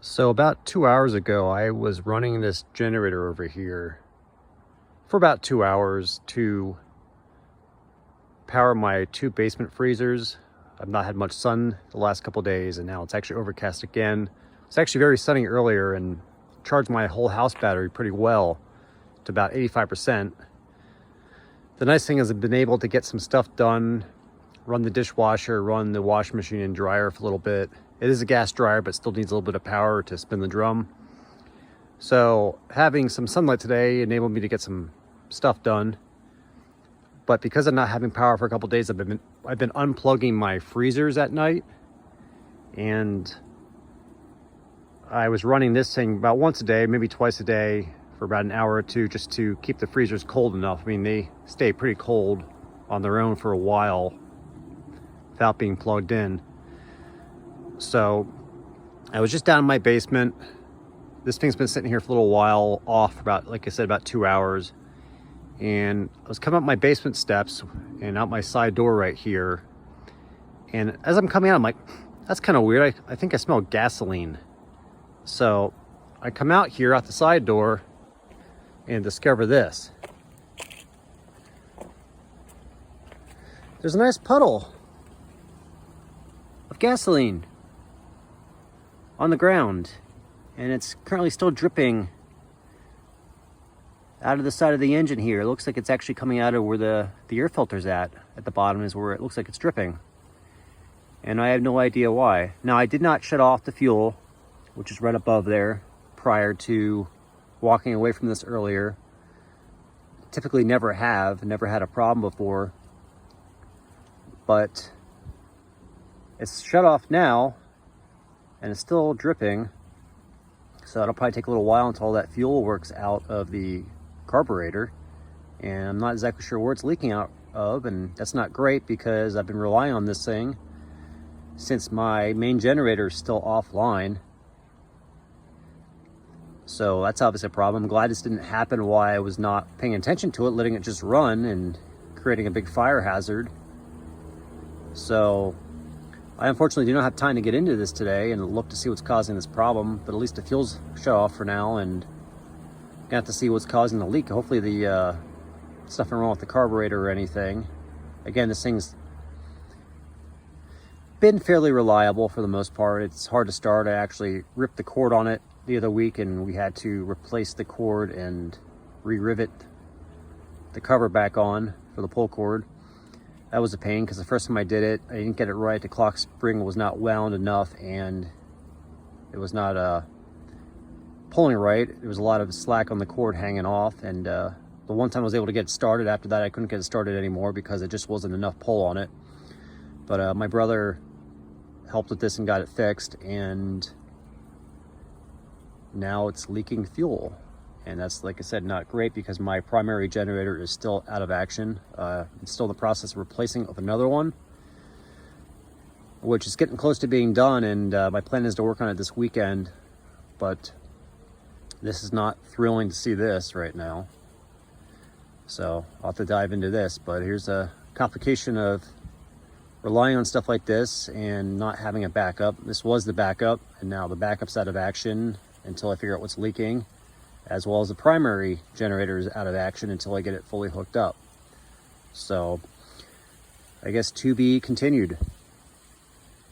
So about 2 hours ago, I was running this generator over here for about 2 hours to power my two basement freezers. I've not had much sun the last couple days, and now it's actually overcast again. It's actually very sunny earlier and charged my whole house battery pretty well to about 85%. The nice thing is I've been able to get some stuff done, run the dishwasher, run the washing machine and dryer for a little bit. It is a gas dryer, but still needs a little bit of power to spin the drum. So having some sunlight today enabled me to get some stuff done. But because I'm not having power for a couple days, I've been unplugging my freezers at night. And I was running this thing about once a day, maybe twice a day for about an hour or two, just to keep the freezers cold enough. I mean, they stay pretty cold on their own for a while without being plugged in. So I was just down in my basement. This thing's been sitting here for a little while off for about, like I said, about 2 hours. And I was coming up my basement steps and out my side door right here. And as I'm coming out, I'm like, that's kind of weird. I think I smell gasoline. So I come out here out the side door and discover this. There's a nice puddle of gasoline on the ground, and it's currently still dripping out of the side of the engine here. It looks like it's actually coming out of where the air filter's at the bottom is where it looks like it's dripping. And I have no idea why. Now, I did not shut off the fuel, which is right above there, prior to walking away from this earlier. Typically never had a problem before. But it's shut off now, and it's still dripping. So it'll probably take a little while until that fuel works out of the carburetor. And I'm not exactly sure where it's leaking out of, and that's not great because I've been relying on this thing since my main generator is still offline. So that's obviously a problem. I'm glad this didn't happen while I was not paying attention to it, letting it just run and creating a big fire hazard. So I unfortunately do not have time to get into this today and look to see what's causing this problem, but at least the fuel's shut off for now, and gonna have to see what's causing the leak. Hopefully the stuff isn't wrong with the carburetor or anything. Again, this thing's been fairly reliable for the most part. It's hard to start. I actually ripped the cord on it the other week, and we had to replace the cord and re-rivet the cover back on for the pull cord. That was a pain because the first time I did it, I didn't get it right. The clock spring was not wound enough, and it was not pulling right. There was a lot of slack on the cord hanging off, and the one time I was able to get it started, after that I couldn't get it started anymore because it just wasn't enough pull on it. But my brother helped with this and got it fixed, and now it's leaking fuel. And that's, like I said, not great because my primary generator is still out of action. I'm still in the process of replacing it with another one, which is getting close to being done, and my plan is to work on it this weekend. But this is not thrilling to see this right now. So I'll have to dive into this, but here's a complication of relying on stuff like this and not having a backup. This was the backup, and now the backup's out of action until I figure out what's leaking, as well as the primary generator is out of action until I get it fully hooked up. So I guess to be continued.